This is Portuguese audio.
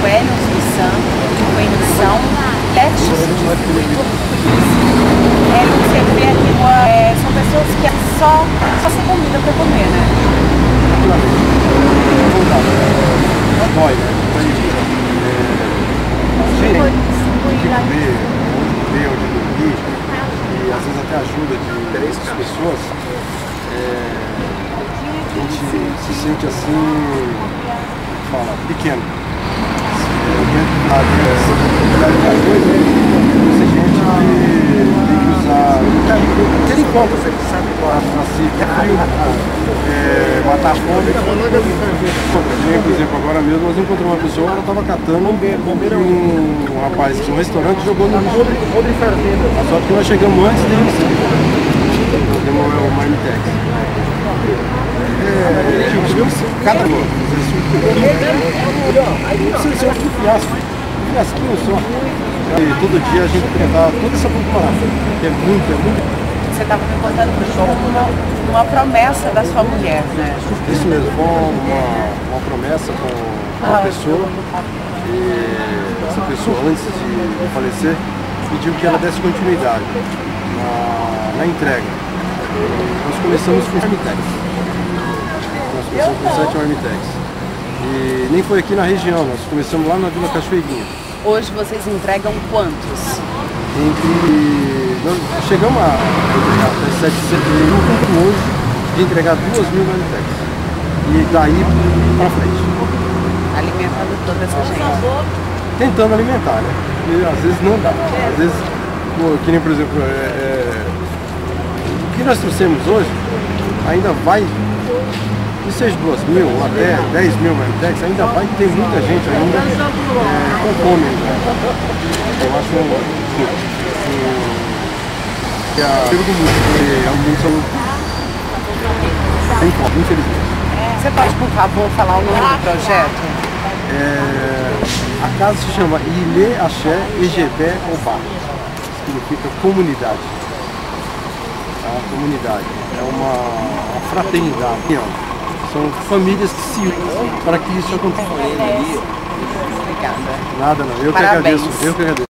Wellington dos Santos, que foi em missão, você vê aqui, são pessoas que só sem comida para comer, né? Dói, né? De comer, onde dormir, e às vezes até a ajuda de três pessoas, a gente se sente assim, pequeno. Dentro da coisa, muita gente tem que usar, ter em conta, para se frio, matar a fome. Por exemplo, agora mesmo nós encontramos uma pessoa, ela estava catando um rapaz de um restaurante e jogou no lixo. Só que nós chegamos antes dele, o Marmitex. Cada coisa. Precisa ser um fiasquinho só. E todo dia a gente tentar toda essa população. É muito. Você estava me contando para o show uma promessa da sua mulher, né? Isso mesmo, uma promessa com uma pessoa. E essa pessoa, antes de falecer, pediu que ela desse continuidade na entrega. Nós começamos com o Marmitex. Nós começamos com 7 Marmitex. E nem foi aqui na região, nós começamos lá na Vila Cachoeirinha. Hoje vocês entregam quantos? Nós chegamos a entregar até 700, hoje de entregar 2.000 Marmitex. E daí para frente. Alimentando toda essa gente. Tentando alimentar, né? E às vezes não dá. Às vezes, que nem por exemplo, o que nós trouxemos hoje ainda vai, que seja 2.000 ou até 10.000 Marmitex, ainda vai ter muita gente ainda com fome. Eu acho que é a do mundo, porque é um mundo sem fome, infelizmente. Você pode, por favor, falar o nome do projeto? A casa se chama Ilê Axé Egebé Obá. Significa comunidade. A comunidade é uma fraternidade. São famílias que se unem para que isso aconteça. Obrigada. Nada não, eu Parabéns. que agradeço.